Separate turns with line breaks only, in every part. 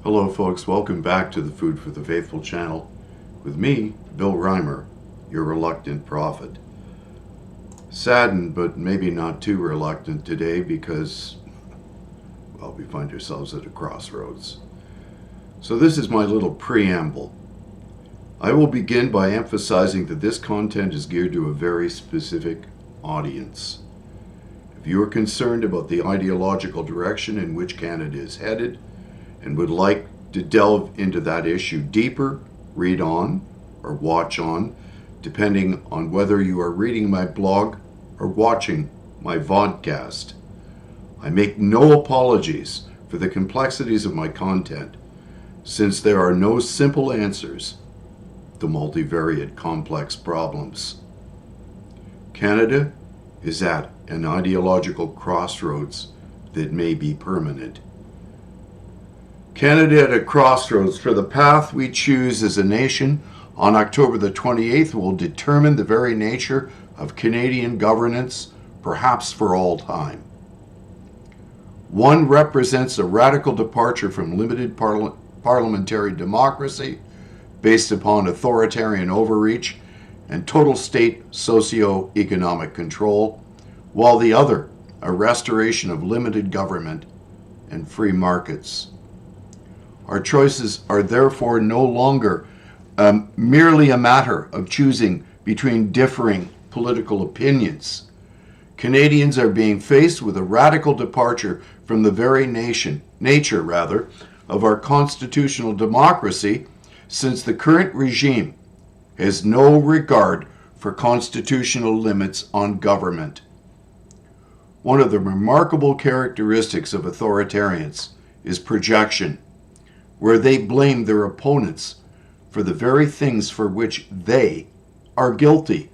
Hello folks, welcome back to the Food for the Faithful channel with me, Bill Reimer, your reluctant prophet. Saddened, but maybe not too reluctant today because, well, we find ourselves at a crossroads. So this is my little preamble. I will begin by emphasizing that this content is geared to a very specific audience. If you are concerned about the ideological direction in which Canada is headed, and would like to delve into that issue deeper, read on or watch on, depending on whether you are reading my blog or watching my vodcast. I make no apologies for the complexities of my content, since there are no simple answers to multivariate complex problems. Canada is at an ideological crossroads that may be permanent. Canada at a crossroads, for the path we choose as a nation on October the 28th will determine the very nature of Canadian governance, perhaps for all time. One represents a radical departure from limited parliamentary democracy based upon authoritarian overreach and total state socio-economic control, while the other, a restoration of limited government and free markets. Our choices are therefore no longer merely a matter of choosing between differing political opinions. Canadians are being faced with a radical departure from the very nature of our constitutional democracy, since the current regime has no regard for constitutional limits on government. One of the remarkable characteristics of authoritarians is projection, where they blame their opponents for the very things for which they are guilty.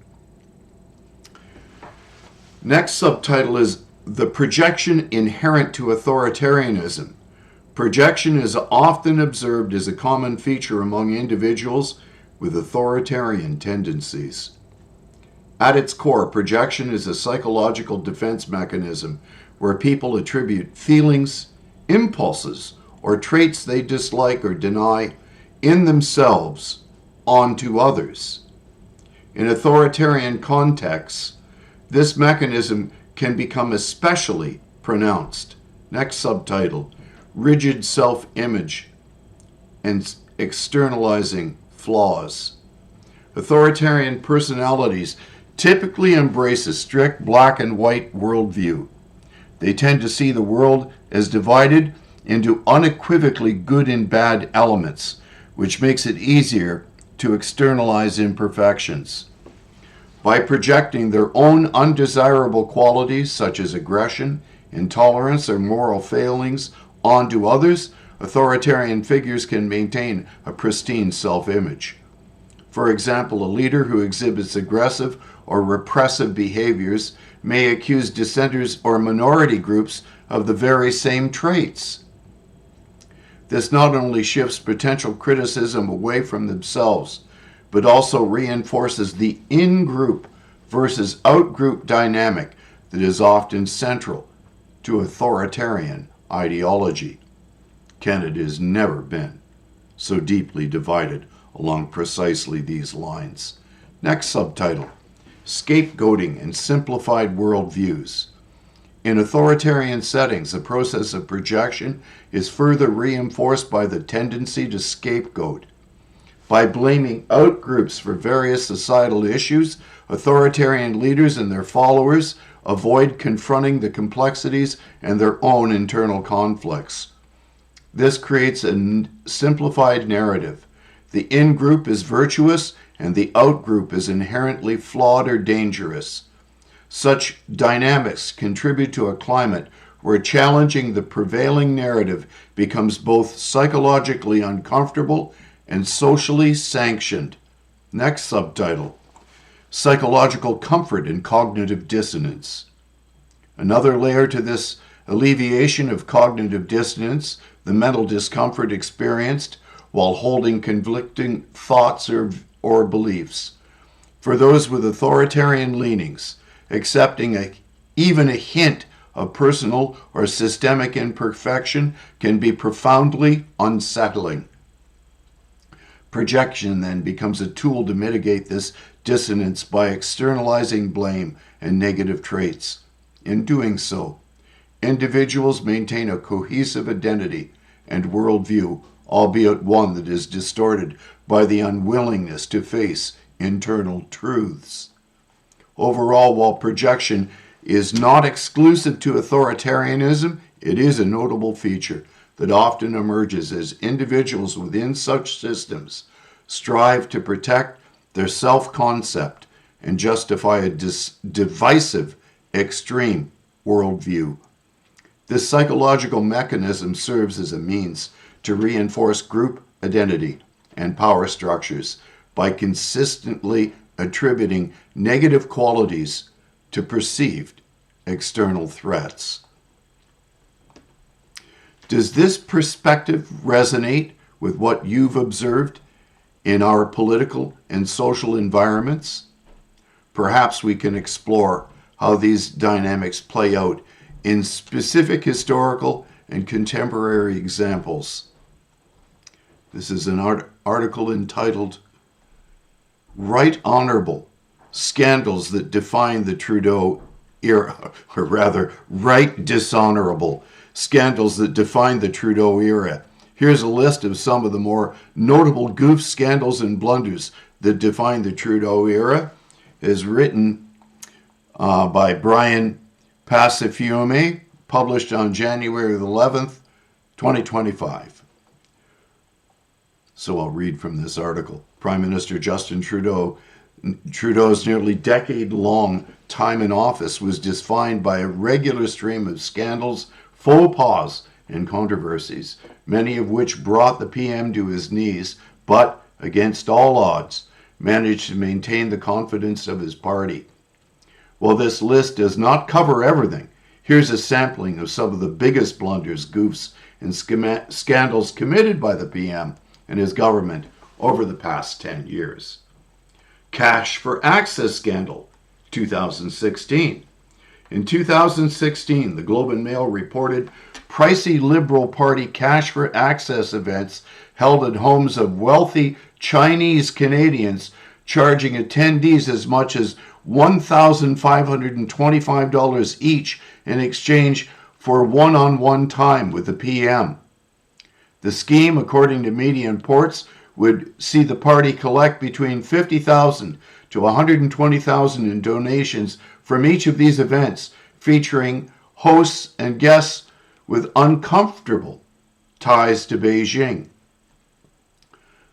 Next subtitle is The Projection Inherent to Authoritarianism. Projection is often observed as a common feature among individuals with authoritarian tendencies. At its core, projection is a psychological defense mechanism where people attribute feelings, impulses, or traits they dislike or deny in themselves onto others. In authoritarian contexts, this mechanism can become especially pronounced. Next subtitle, Rigid Self-Image and Externalizing Flaws. Authoritarian personalities typically embrace a strict black and white worldview. They tend to see the world as divided into unequivocally good and bad elements, which makes it easier to externalize imperfections. By projecting their own undesirable qualities such as aggression, intolerance, or moral failings onto others, authoritarian figures can maintain a pristine self-image. For example, a leader who exhibits aggressive or repressive behaviors may accuse dissenters or minority groups of the very same traits. This not only shifts potential criticism away from themselves, but also reinforces the in-group versus out-group dynamic that is often central to authoritarian ideology. Canada has never been so deeply divided along precisely these lines. Next subtitle, Scapegoating and Simplified Worldviews. In authoritarian settings, the process of projection is further reinforced by the tendency to scapegoat. By blaming outgroups for various societal issues, authoritarian leaders and their followers avoid confronting the complexities and their own internal conflicts. This creates a simplified narrative. The in-group is virtuous and the out-group is inherently flawed or dangerous. Such dynamics contribute to a climate where challenging the prevailing narrative becomes both psychologically uncomfortable and socially sanctioned. Next subtitle, Psychological Comfort and Cognitive Dissonance. Another layer to this alleviation of cognitive dissonance, the mental discomfort experienced while holding conflicting thoughts or beliefs. For those with authoritarian leanings, accepting even a hint of personal or systemic imperfection can be profoundly unsettling. Projection then becomes a tool to mitigate this dissonance by externalizing blame and negative traits. In doing so, individuals maintain a cohesive identity and worldview, albeit one that is distorted by the unwillingness to face internal truths. Overall, while projection is not exclusive to authoritarianism, it is a notable feature that often emerges as individuals within such systems strive to protect their self-concept and justify a divisive, extreme worldview. This psychological mechanism serves as a means to reinforce group identity and power structures by consistently attributing negative qualities to perceived external threats. Does this perspective resonate with what you've observed in our political and social environments? Perhaps we can explore how these dynamics play out in specific historical and contemporary examples. This is an article entitled Right Honorable Scandals That Define the Trudeau Era, or rather, Right Dishonorable Scandals That Define the Trudeau Era. Here's a list of some of the more notable goofs, scandals, and blunders that define the Trudeau era. It is written by Brian Passafiume, published on January 11th, 2025. So I'll read from this article. Prime Minister Justin Trudeau's nearly decade-long time in office was defined by a regular stream of scandals, faux pas, and controversies, many of which brought the PM to his knees, but, against all odds, managed to maintain the confidence of his party. While this list does not cover everything, here's a sampling of some of the biggest blunders, goofs, and scandals committed by the PM and his government over the past 10 years. Cash for Access Scandal, 2016. In 2016, the Globe and Mail reported pricey Liberal Party cash for access events held at homes of wealthy Chinese Canadians, charging attendees as much as $1,525 each in exchange for one-on-one time with the PM. The scheme, according to media reports, would see the party collect between $50,000 to $120,000 in donations from each of these events, featuring hosts and guests with uncomfortable ties to Beijing.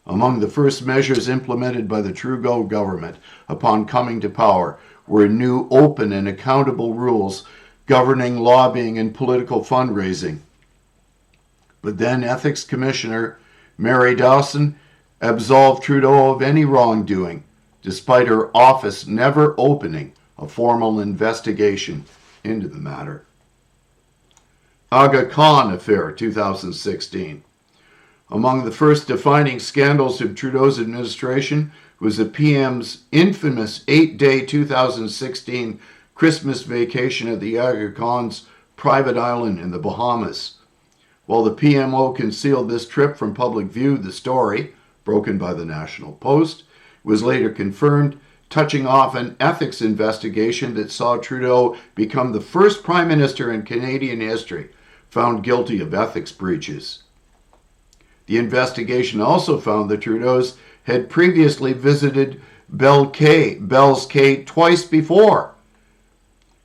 Among the first measures implemented by the Trudeau government upon coming to power were new open and accountable rules governing lobbying and political fundraising. But then Ethics Commissioner Mary Dawson absolved Trudeau of any wrongdoing, despite her office never opening a formal investigation into the matter. Aga Khan Affair, 2016. Among the first defining scandals of Trudeau's administration was the PM's infamous 8-day 2016 Christmas vacation at the Aga Khan's private island in the Bahamas. While the PMO concealed this trip from public view, the story, broken by the National Post, was later confirmed, touching off an ethics investigation that saw Trudeau become the first Prime Minister in Canadian history found guilty of ethics breaches. The investigation also found that Trudeau's had previously visited Bell's Cay twice before.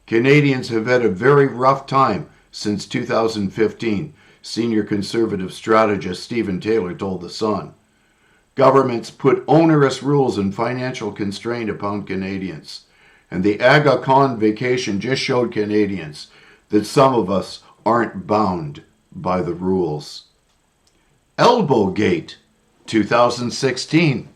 Canadians have had a very rough time since 2015, senior Conservative strategist Stephen Taylor told The Sun. Governments put onerous rules and financial constraint upon Canadians, and the Aga Khan vacation just showed Canadians that some of us aren't bound by the rules. Elbowgate, 2016.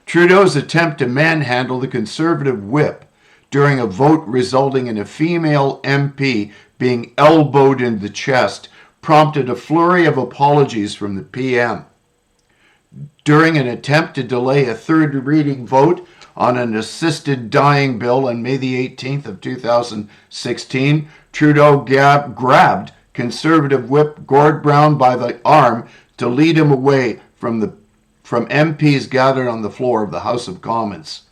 Trudeau's attempt to manhandle the Conservative whip during a vote resulting in a female MP being elbowed in the chest prompted a flurry of apologies from the PM. During an attempt to delay a third reading vote on an assisted dying bill on May the 18th of 2016, Trudeau grabbed Conservative Whip Gord Brown by the arm to lead him away from MPs gathered on the floor of the House of Commons.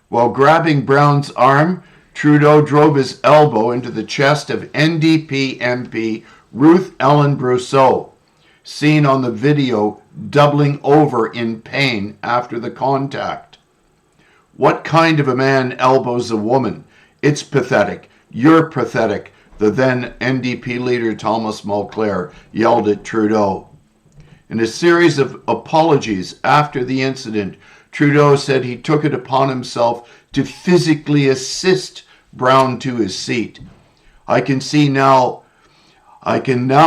While grabbing Brown's arm, Trudeau drove his elbow into the chest of NDP MP Ruth Ellen Brousseau, seen on the video doubling over in pain after the contact. "What kind of a man elbows a woman? It's pathetic. You're pathetic," the then NDP leader Thomas Mulcair yelled at Trudeau. In a series of apologies after the incident, Trudeau said he took it upon himself to physically assist Brown to his seat. I can now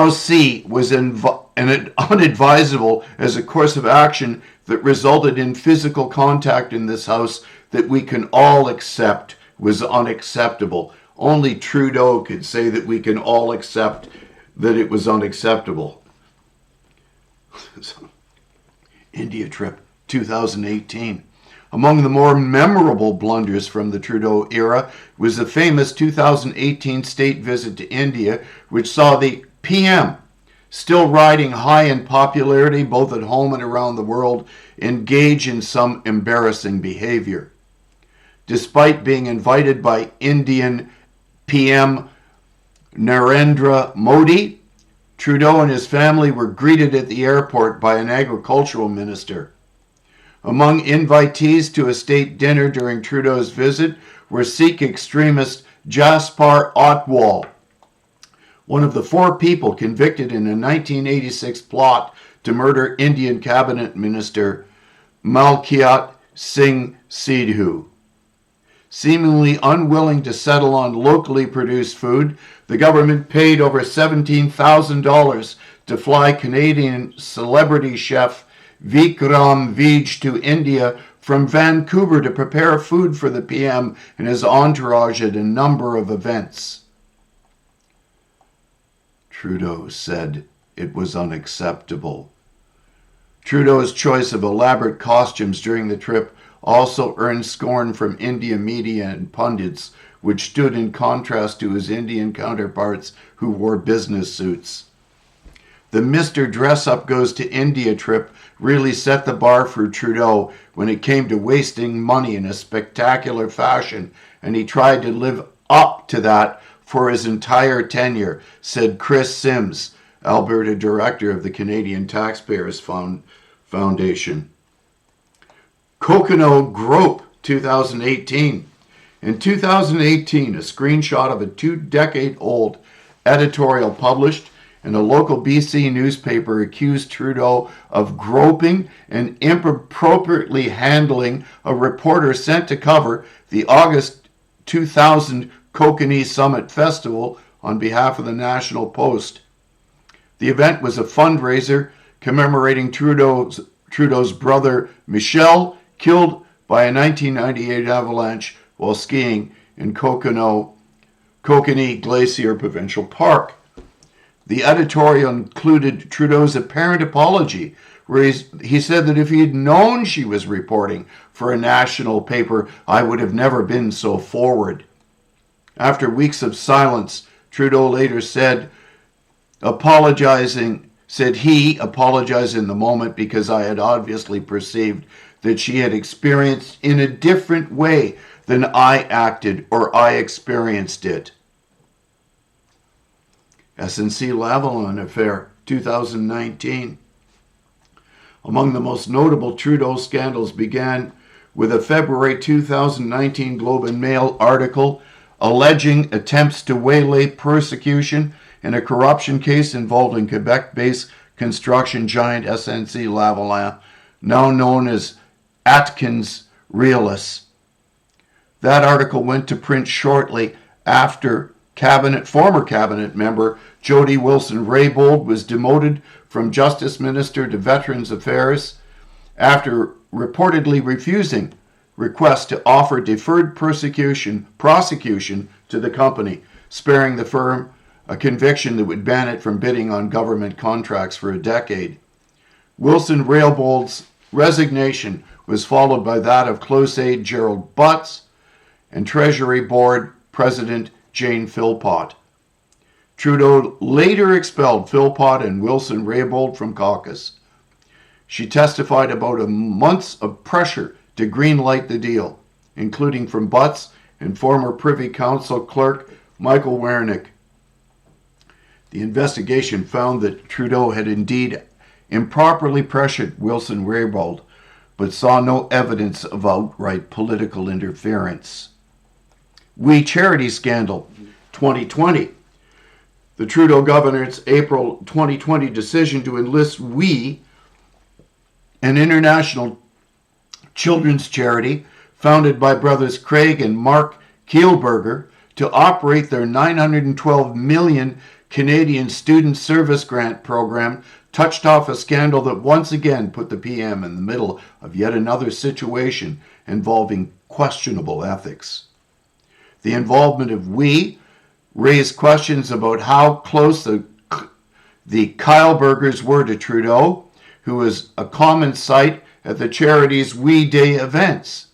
see was unadvisable as a course of action that resulted in physical contact in this house that we can all accept was unacceptable. Only Trudeau could say that we can all accept that it was unacceptable. India trip 2018. Among the more memorable blunders from the Trudeau era was the famous 2018 state visit to India, which saw the PM, still riding high in popularity both at home and around the world, engage in some embarrassing behavior. Despite being invited by Indian PM Narendra Modi, Trudeau and his family were greeted at the airport by an agricultural minister. Among invitees to a state dinner during Trudeau's visit were Sikh extremist Jaspar Otwal, one of the 4 people convicted in a 1986 plot to murder Indian cabinet minister Malkiat Singh Sidhu. Seemingly unwilling to settle on locally produced food, the government paid over $17,000 to fly Canadian celebrity chef Vikram Vij to India from Vancouver to prepare food for the PM and his entourage at a number of events. Trudeau said it was unacceptable. Trudeau's choice of elaborate costumes during the trip also earned scorn from Indian media and pundits, which stood in contrast to his Indian counterparts who wore business suits. The Mr. Dress-Up Goes to India trip really set the bar for Trudeau when it came to wasting money in a spectacular fashion, and he tried to live up to that for his entire tenure, said Chris Sims, Alberta director of the Canadian Taxpayers Foundation. Coconut Grope 2018. In 2018, a screenshot of a 2-decade-old editorial published in a local BC newspaper accused Trudeau of groping and inappropriately handling a reporter sent to cover the August 2000 Kokanee Summit Festival on behalf of the National Post. The event was a fundraiser commemorating Trudeau's brother Michel, killed by a 1998 avalanche while skiing in Kokanee Glacier Provincial Park. The editorial included Trudeau's apparent apology, where he said that if he had known she was reporting for a national paper, I would have never been so forward. After weeks of silence, Trudeau later said, apologizing in the moment because I had obviously perceived that she had experienced in a different way than I acted or I experienced it. SNC-Lavalin affair, 2019. Among the most notable Trudeau scandals began with a February 2019 Globe and Mail article alleging attempts to waylay persecution in a corruption case involving Quebec-based construction giant SNC-Lavalin, now known as Atkins Realis. That article went to print shortly after former cabinet member Jody Wilson-Raybould was demoted from Justice Minister to Veterans Affairs after reportedly refusing requests to offer deferred prosecution to the company, sparing the firm a conviction that would ban it from bidding on government contracts for a decade. Wilson-Raybould's resignation was followed by that of close aide Gerald Butts and Treasury Board President Jane Philpott. Trudeau later expelled Philpott and Wilson Raybould from caucus. She testified about a months of pressure to greenlight the deal, including from Butts and former Privy Council clerk Michael Wernick. The investigation found that Trudeau had indeed improperly pressured Wilson Raybould, but saw no evidence of outright political interference. We Charity Scandal, 2020. The Trudeau government's April 2020 decision to enlist We, an international children's charity founded by brothers Craig and Mark Kielburger, to operate their $912 million Canadian Student Service Grant program, touched off a scandal that once again put the PM in the middle of yet another situation involving questionable ethics. The involvement of We raised questions about how close the Kielburgers were to Trudeau, who was a common sight at the charity's We Day events.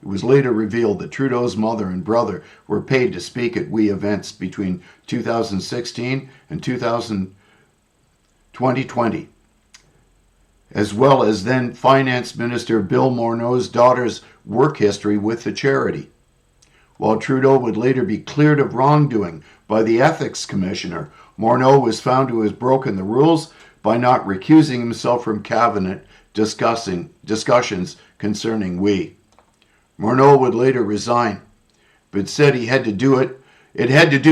It was later revealed that Trudeau's mother and brother were paid to speak at We events between 2016 and 2020, as well as then Finance Minister Bill Morneau's daughter's work history with the charity. While Trudeau would later be cleared of wrongdoing by the Ethics Commissioner, Morneau was found to have broken the rules by not recusing himself from cabinet discussions concerning We. Morneau would later resign, but said it had to do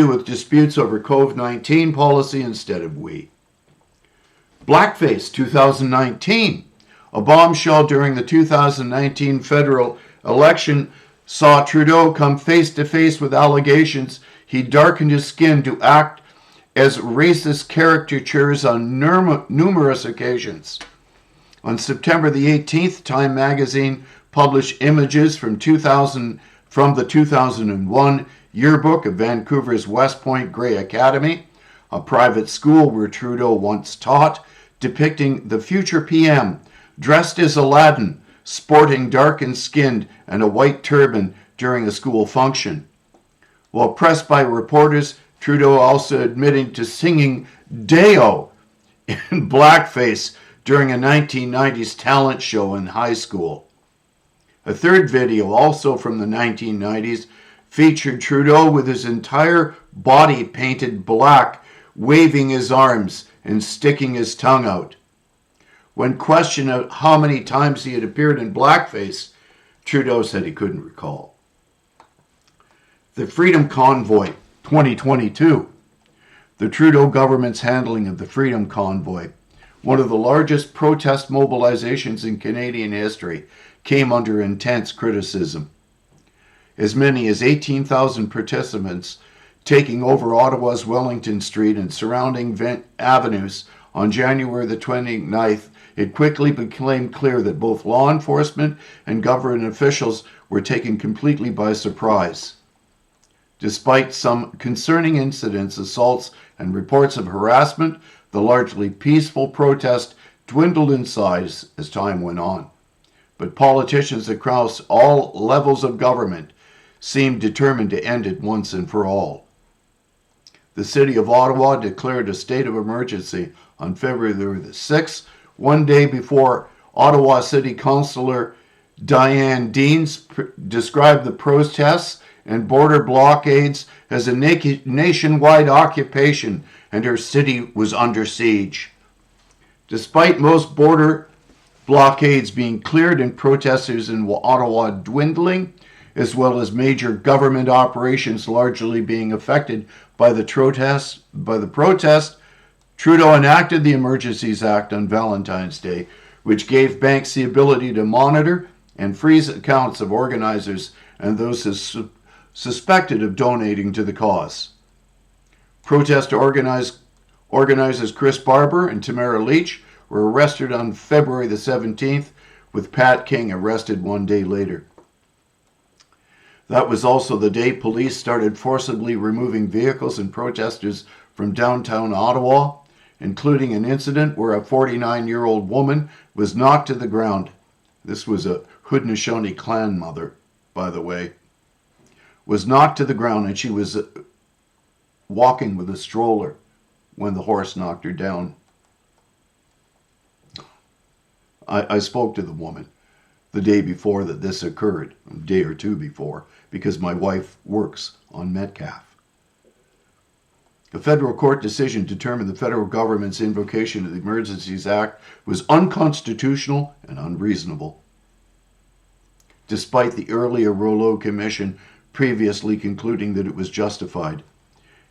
with disputes over COVID-19 policy instead of We. Blackface 2019. A bombshell during the 2019 federal election saw Trudeau come face to face with allegations he darkened his skin to act as racist caricatures on numerous occasions. On September the 18th, Time magazine published images from the 2001 yearbook of Vancouver's West Point Grey Academy, a private school where Trudeau once taught, depicting the future PM dressed as Aladdin, sporting darkened skin and a white turban during a school function. While pressed by reporters, Trudeau also admitting to singing Deo in blackface during a 1990s talent show in high school. A third video, also from the 1990s, featured Trudeau with his entire body painted black, waving his arms and sticking his tongue out. When questioned of how many times he had appeared in blackface, Trudeau said he couldn't recall. The Freedom Convoy, 2022. The Trudeau government's handling of the Freedom Convoy, one of the largest protest mobilizations in Canadian history, came under intense criticism. As many as 18,000 participants taking over Ottawa's Wellington Street and surrounding avenues on January the 29th, it quickly became clear that both law enforcement and government officials were taken completely by surprise. Despite some concerning incidents, assaults, and reports of harassment, the largely peaceful protest dwindled in size as time went on. But politicians across all levels of government seemed determined to end it once and for all. The city of Ottawa declared a state of emergency on February the 6th, one day before Ottawa City Councillor Diane Deans described the protests and border blockades as a nationwide occupation, and her city was under siege. Despite most border blockades being cleared and protesters in Ottawa dwindling, as well as major government operations largely being affected by the protest, Trudeau enacted the Emergencies Act on Valentine's Day, which gave banks the ability to monitor and freeze accounts of organizers and those suspected of donating to the cause. Protest organizers Chris Barber and Tamara Leach were arrested on February the 17th, with Pat King arrested one day later. That was also the day police started forcibly removing vehicles and protesters from downtown Ottawa, including an incident where a 49-year-old woman was knocked to the ground. This was a Haudenosaunee clan mother, by the way. Was knocked to the ground, and she was walking with a stroller when the horse knocked her down. I spoke to the woman the day before that this occurred, a day or two before, because my wife works on Metcalf. A federal court decision determined the federal government's invocation of the Emergencies Act was unconstitutional and unreasonable, despite the earlier Rouleau Commission previously concluding that it was justified.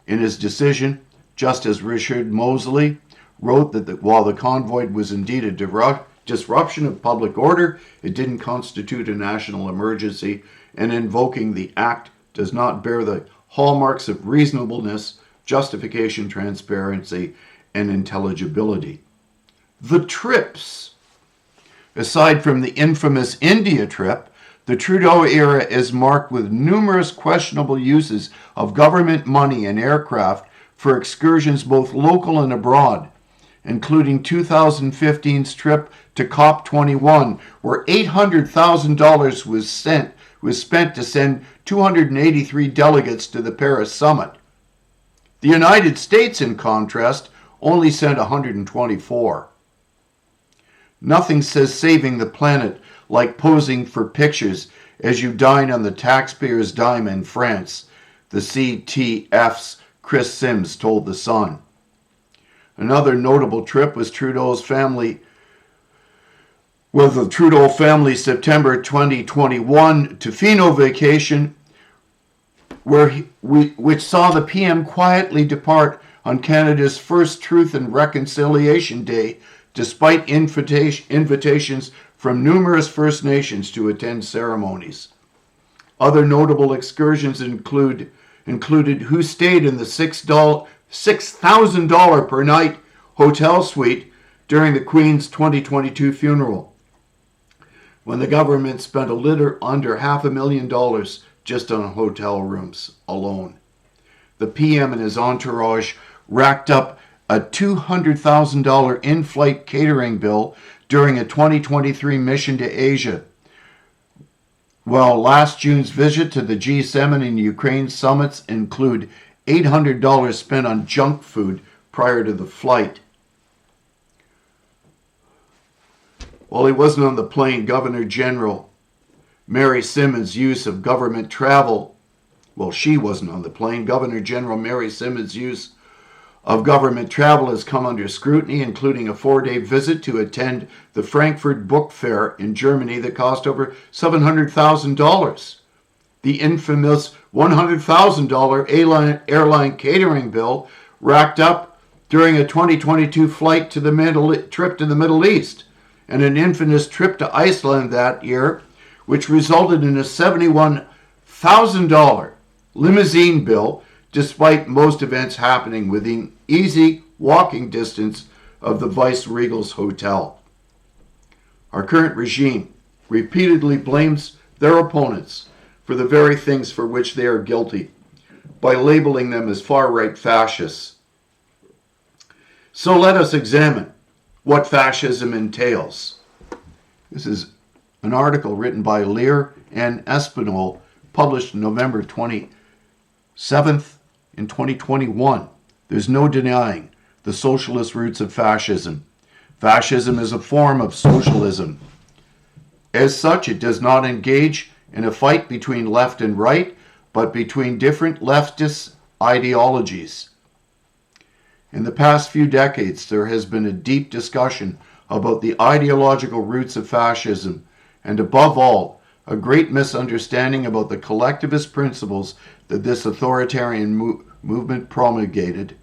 In his decision, Justice Richard Mosley wrote that while the convoy was indeed a disruption of public order, it didn't constitute a national emergency, and invoking the act does not bear the hallmarks of reasonableness, justification, transparency, and intelligibility. The trips. Aside from the infamous India trip, the Trudeau era is marked with numerous questionable uses of government money and aircraft for excursions both local and abroad, including 2015's trip to COP21, where $800,000 was spent to send 283 delegates to the Paris summit. The United States, in contrast, only sent 124. Nothing says saving the planet like posing for pictures as you dine on the taxpayers' dime in France, the CTF's Chris Sims told The Sun. Another notable trip was the Trudeau family September 2021 Tofino vacation, which saw the PM quietly depart on Canada's first Truth and Reconciliation Day, despite invitations from numerous First Nations to attend ceremonies. Other notable excursions included who stayed in the $6,000 per night hotel suite during the Queen's 2022 funeral, when the government spent a little under $500,000 just on hotel rooms alone. The PM and his entourage racked up a $200,000 in-flight catering bill during a 2023 mission to Asia, while last June's visit to the G7 and Ukraine summits include $800 spent on junk food prior to the flight. While he wasn't on the plane, Governor General Mary Simmons' use of government travel, she wasn't on the plane. Governor General Mary Simmons' use of government travel has come under scrutiny, including a 4-day visit to attend the Frankfurt Book Fair in Germany that cost over $700,000. The infamous $100,000 airline catering bill racked up during a 2022 flight to the trip to the Middle East, and an infamous trip to Iceland that year, which resulted in a $71,000 limousine bill, despite most events happening within easy walking distance of the Vice-Regal's hotel. Our current regime repeatedly blames their opponents for the very things for which they are guilty, by labeling them as far-right fascists. So let us examine what fascism entails. This is an article written by Lear and Espinol, published November 27th in 2021. There's no denying the socialist roots of fascism. Fascism is a form of socialism. As such, it does not engage in a fight between left and right, but between different leftist ideologies. In the past few decades, there has been a deep discussion about the ideological roots of fascism, and above all, a great misunderstanding about the collectivist principles that this authoritarian movement promulgated.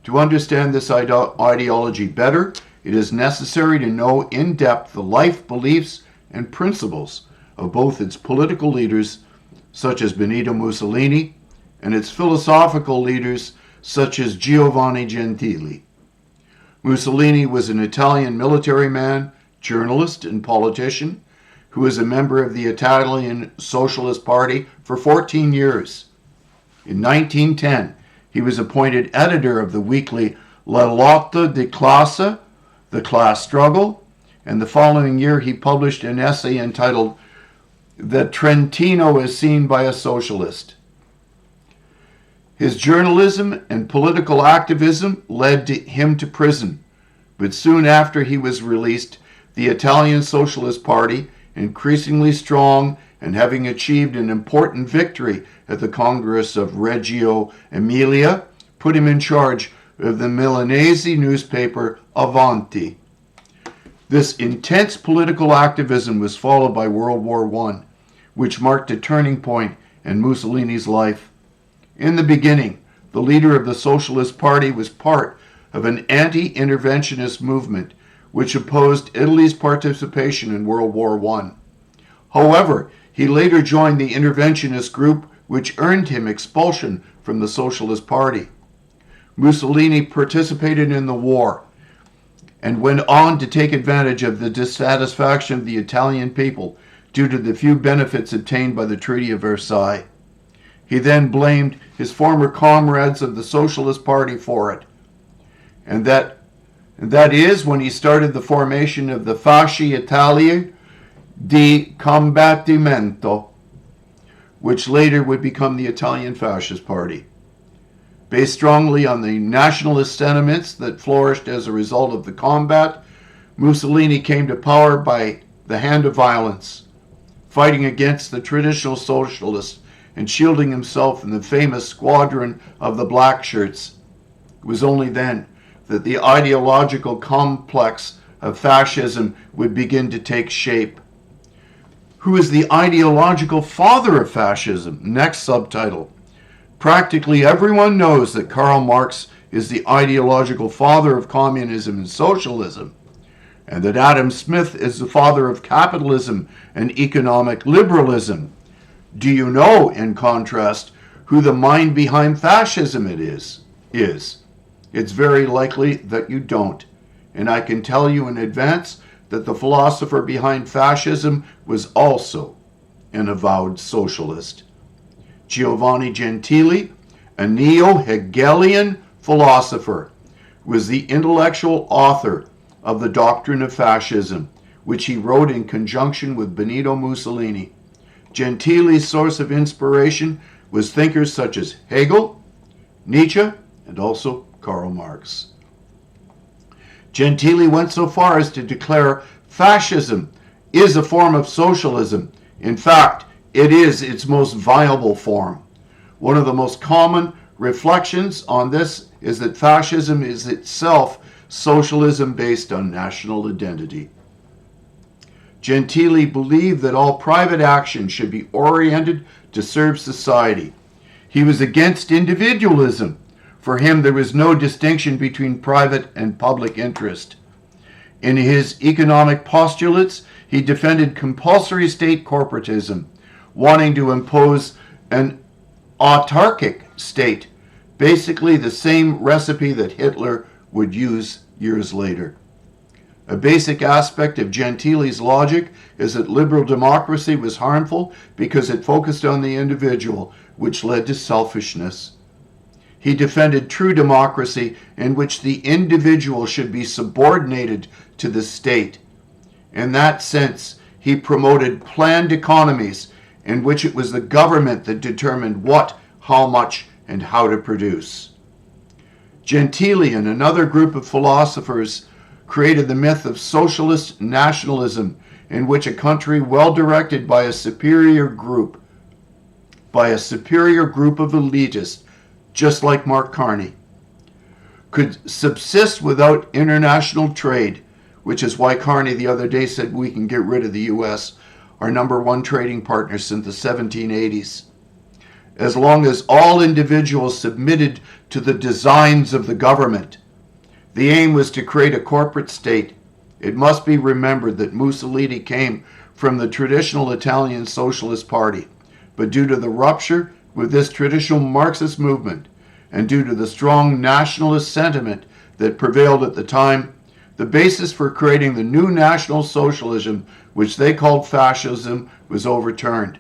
To understand this ideology better, it is necessary to know in depth the life, beliefs, and principles of both its political leaders, such as Benito Mussolini, and its philosophical leaders, such as Giovanni Gentili. Mussolini was an Italian military man, journalist, and politician who was a member of the Italian Socialist Party for 14 years. In 1910, he was appointed editor of the weekly La Lotta di Classe, The Class Struggle, and the following year he published an essay'"The Trentino as Seen by a Socialist." His journalism and political activism led him to prison, but soon after he was released, the Italian Socialist Party, increasingly strong and having achieved an important victory at the Congress of Reggio Emilia, put him in charge of the Milanese newspaper Avanti. This intense political activism was followed by World War I, which marked a turning point in Mussolini's life. In the beginning, the leader of the Socialist Party was part of an anti-interventionist movement which opposed Italy's participation in World War I. However, he later joined the interventionist group, which earned him expulsion from the Socialist Party. Mussolini participated in the war and went on to take advantage of the dissatisfaction of the Italian people due to the few benefits obtained by the Treaty of Versailles. He then blamed his former comrades of the Socialist Party for it. And that is when he started the formation of the Fasci Italia di Combattimento, which later would become the Italian Fascist Party. Based strongly on the nationalist sentiments that flourished as a result of the combat, Mussolini came to power by the hand of violence, fighting against the traditional socialists and shielding himself in the famous squadron of the black shirts. It was only then that the ideological complex of fascism would begin to take shape. Who is the ideological father of fascism? Next subtitle. Practically everyone knows that Karl Marx is the ideological father of communism and socialism, and that Adam Smith is the father of capitalism and economic liberalism. Do you know, in contrast, who the mind behind fascism it is? It's very likely that you don't, and I can tell you in advance that the philosopher behind fascism was also an avowed socialist. Giovanni Gentili, a neo-Hegelian philosopher, was the intellectual author of the Doctrine of Fascism, which he wrote in conjunction with Benito Mussolini. Gentili's source of inspiration was thinkers such as Hegel, Nietzsche, and also Karl Marx. Gentili went so far as to declare fascism is a form of socialism. In fact, it is its most viable form. One of the most common reflections on this is that fascism is itself socialism based on national identity. Gentili believed that all private action should be oriented to serve society. He was against individualism. For him, there was no distinction between private and public interest. In his economic postulates, he defended compulsory state corporatism, wanting to impose an autarkic state, basically the same recipe that Hitler would use years later. A basic aspect of Gentili's logic is that liberal democracy was harmful because it focused on the individual, which led to selfishness. He defended true democracy in which the individual should be subordinated to the state. In that sense, he promoted planned economies in which it was the government that determined what, how much, and how to produce. Gentili and another group of philosophers created the myth of socialist nationalism, in which a country well directed by a superior group of elitists, just like Mark Carney, could subsist without international trade, which is why Carney the other day said we can get rid of the U.S., our number one trading partner since the 1780s. As long as all individuals submitted to the designs of the government. The aim was to create a corporate state. It must be remembered that Mussolini came from the traditional Italian Socialist Party, but due to the rupture with this traditional Marxist movement, and due to the strong nationalist sentiment that prevailed at the time, the basis for creating the new National Socialism, which they called fascism, was overturned.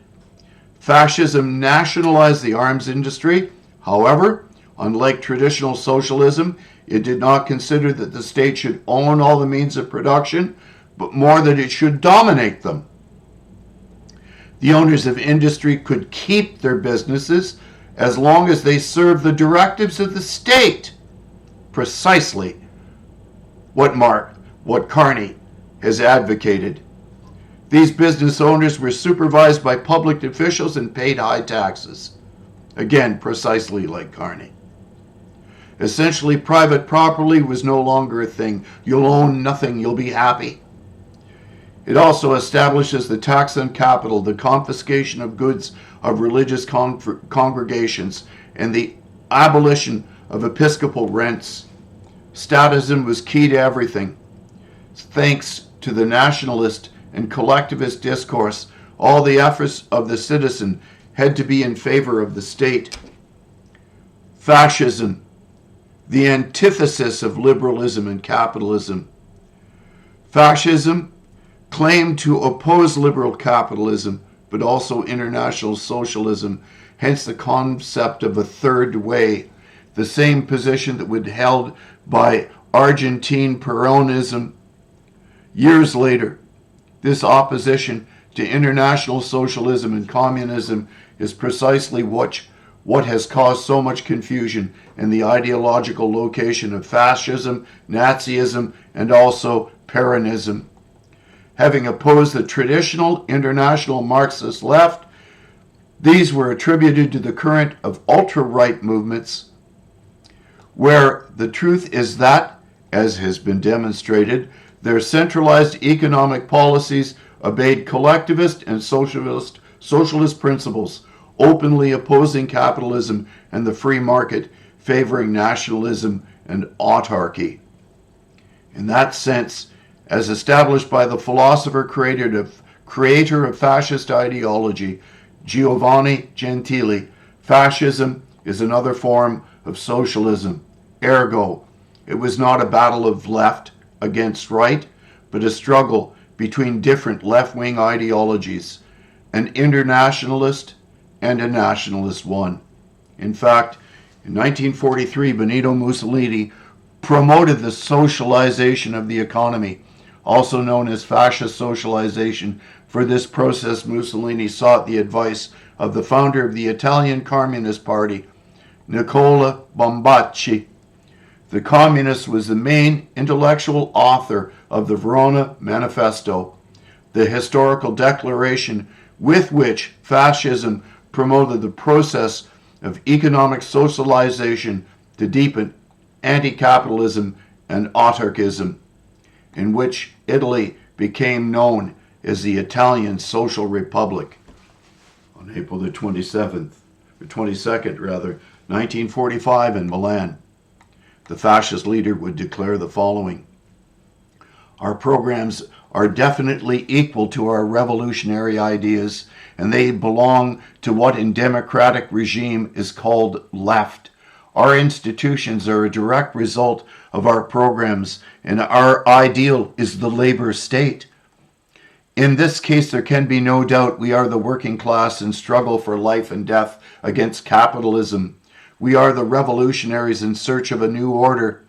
Fascism nationalized the arms industry. However, unlike traditional socialism, it did not consider that the state should own all the means of production, but more that it should dominate them. The owners of industry could keep their businesses as long as they serve the directives of the state. Precisely what Carney has advocated. These business owners were supervised by public officials and paid high taxes. Again, precisely like Carney. Essentially, private property was no longer a thing. You'll own nothing, you'll be happy. It also establishes the tax on capital, the confiscation of goods of religious congregations, and the abolition of episcopal rents. Statism was key to everything. Thanks to the nationalist and collectivist discourse, all the efforts of the citizen had to be in favor of the state. Fascism, the antithesis of liberalism and capitalism. Fascism claimed to oppose liberal capitalism, but also international socialism, hence the concept of a third way, the same position that was held by Argentine Peronism. Years later, this opposition to international socialism and communism is precisely what has caused so much confusion in the ideological location of fascism, Nazism, and also Peronism. Having opposed the traditional international Marxist left, these were attributed to the current of ultra-right movements, where the truth is that, as has been demonstrated, their centralized economic policies obeyed collectivist and socialist principles, openly opposing capitalism and the free market, favoring nationalism and autarky. In that sense, as established by the philosopher creator of fascist ideology, Giovanni Gentili, fascism is another form of socialism. Ergo, it was not a battle of left against right, but a struggle between different left-wing ideologies, an internationalist and a nationalist one. In fact, in 1943, Benito Mussolini promoted the socialization of the economy, also known as fascist socialization. For this process, Mussolini sought the advice of the founder of the Italian Communist Party, Nicola Bombacci. The communist was the main intellectual author of the Verona Manifesto, the historical declaration with which fascism promoted the process of economic socialization to deepen anti-capitalism and autarkism, in which Italy became known as the Italian Social Republic. On April the 22nd, 1945 in Milan, the fascist leader would declare the following: "Our programs are definitely equal to our revolutionary ideas, and they belong to what in democratic regime is called left. Our institutions are a direct result of our programs, and our ideal is the labor state. In this case, there can be no doubt we are the working class in struggle for life and death against capitalism. We are the revolutionaries in search of a new order.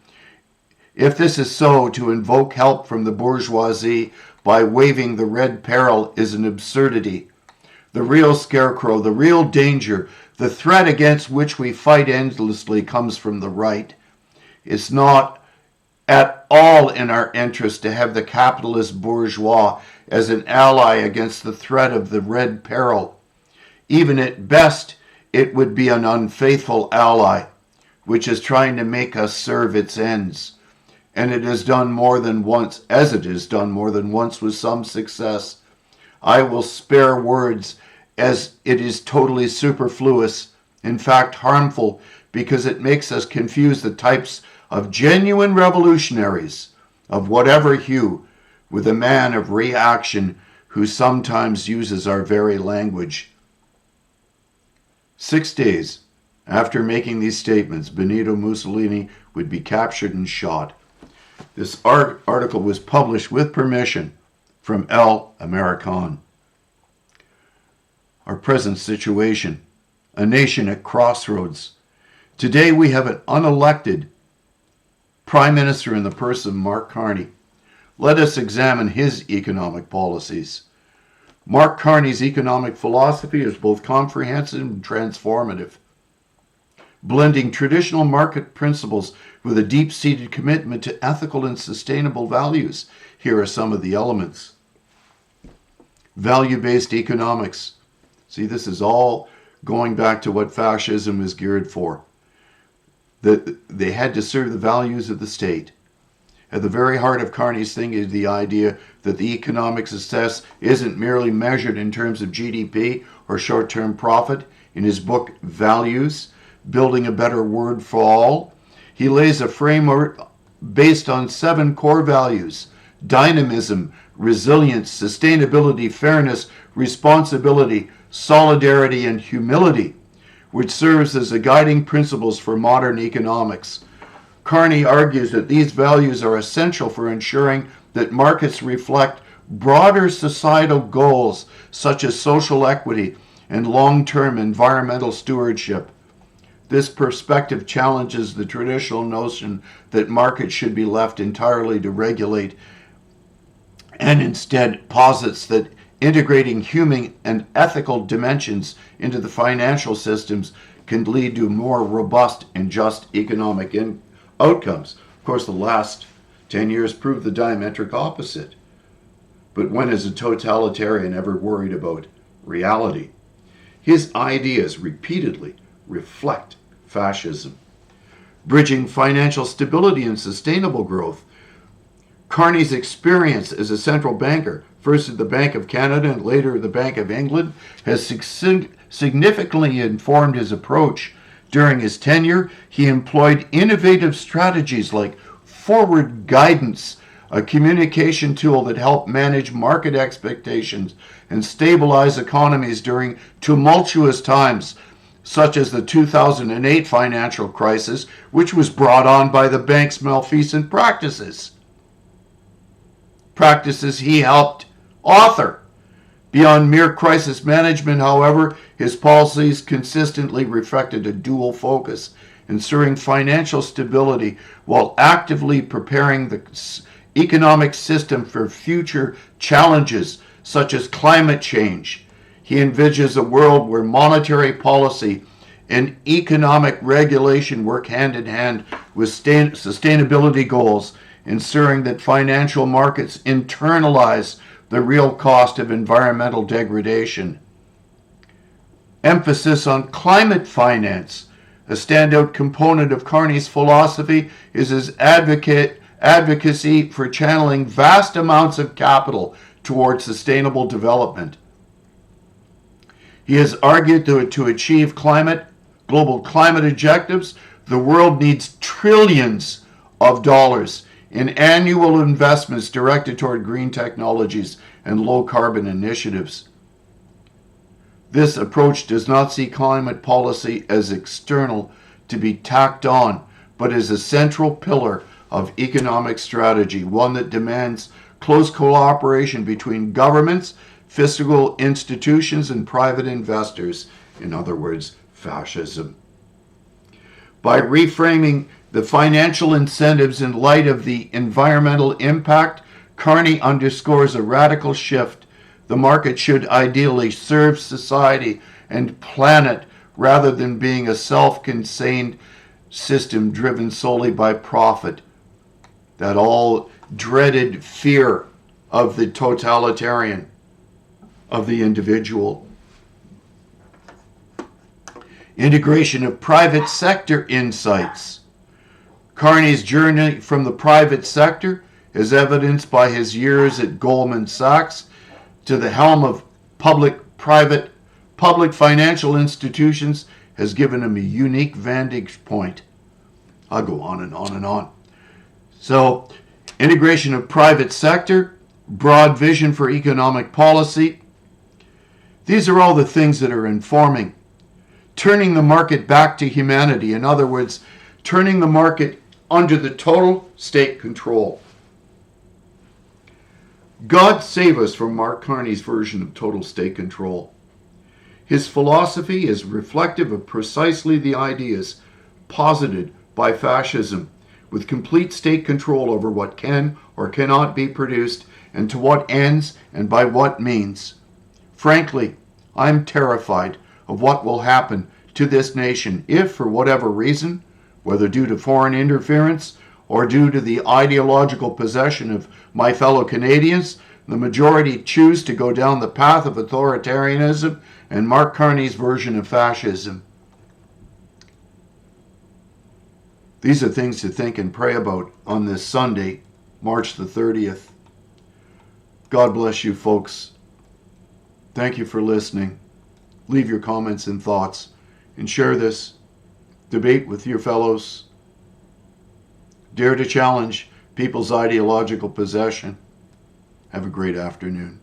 If this is so, to invoke help from the bourgeoisie by waving the red peril is an absurdity. The real scarecrow, the real danger, the threat against which we fight endlessly comes from the right. It's not at all in our interest to have the capitalist bourgeois as an ally against the threat of the red peril. Even at best, it would be an unfaithful ally, which is trying to make us serve its ends. And it has done more than once, as it has done more than once with some success. I will spare words, as it is totally superfluous, in fact harmful, because it makes us confuse the types of genuine revolutionaries of whatever hue with a man of reaction who sometimes uses our very language." 6 days after making these statements, Benito Mussolini would be captured and shot. This article was published with permission from El American. Our present situation, a nation at crossroads. Today we have an unelected Prime Minister in the person of Mark Carney. Let us examine his economic policies. Mark Carney's economic philosophy is both comprehensive and transformative. blending traditional market principles with a deep-seated commitment to ethical and sustainable values. Here are some of the elements. Value-based economics. See, this is all going back to what fascism was geared for. That they had to serve the values of the state. At the very heart of Carney's thing is the idea that the economic success isn't merely measured in terms of GDP or short-term profit. In his book, Values, Building a Better World for All, he lays a framework based on 7 core values: dynamism, resilience, sustainability, fairness, responsibility, solidarity, and humility, which serves as the guiding principles for modern economics. Carney argues that these values are essential for ensuring that markets reflect broader societal goals such as social equity and long-term environmental stewardship. This perspective challenges the traditional notion that markets should be left entirely to regulate, and instead posits that integrating human and ethical dimensions into the financial systems can lead to more robust and just economic outcomes. Of course, the last 10 years proved the diametric opposite. But when has a totalitarian ever worried about reality? His ideas repeatedly reflect fascism. Bridging financial stability and sustainable growth. Carney's experience as a central banker, first at the Bank of Canada and later at the Bank of England, has significantly informed his approach. During his tenure, he employed innovative strategies like forward guidance, a communication tool that helped manage market expectations and stabilize economies during tumultuous times, such as the 2008 financial crisis, which was brought on by the bank's malfeasant practices. Practices he helped author. Beyond mere crisis management, however, his policies consistently reflected a dual focus: ensuring financial stability while actively preparing the economic system for future challenges such as climate change. He envisages a world where monetary policy and economic regulation work hand in hand with sustainability goals, ensuring that financial markets internalize the real cost of environmental degradation. Emphasis on climate finance. A standout component of Carney's philosophy is his advocacy for channeling vast amounts of capital towards sustainable development. He has argued that to achieve global climate objectives, the world needs trillions of dollars in annual investments directed toward green technologies and low-carbon initiatives. This approach does not see climate policy as external to be tacked on, but as a central pillar of economic strategy, one that demands close cooperation between governments, fiscal institutions, and private investors. In other words, fascism. By reframing the financial incentives in light of the environmental impact, Carney underscores a radical shift. The market should ideally serve society and planet rather than being a self-contained system driven solely by profit. That all dreaded fear of the totalitarian, of the individual. Integration of private sector insights. Carney's journey from the private sector, as evidenced by his years at Goldman Sachs, to the helm of public financial institutions, has given him a unique vantage point. I'll go on and on and on. So, integration of private sector, broad vision for economic policy. These are all the things that are informing. Turning the market back to humanity. In other words, turning the market under the total state control. God save us from Mark Carney's version of total state control. His philosophy is reflective of precisely the ideas posited by fascism, with complete state control over what can or cannot be produced and to what ends and by what means. Frankly, I'm terrified of what will happen to this nation if, for whatever reason, whether due to foreign interference or due to the ideological possession of my fellow Canadians, the majority choose to go down the path of authoritarianism and Mark Carney's version of fascism. These are things to think and pray about on this Sunday, March the 30th. God bless you, folks. Thank you for listening. Leave your comments and thoughts and share this debate with your fellows. Dare to challenge people's ideological possession. Have a great afternoon.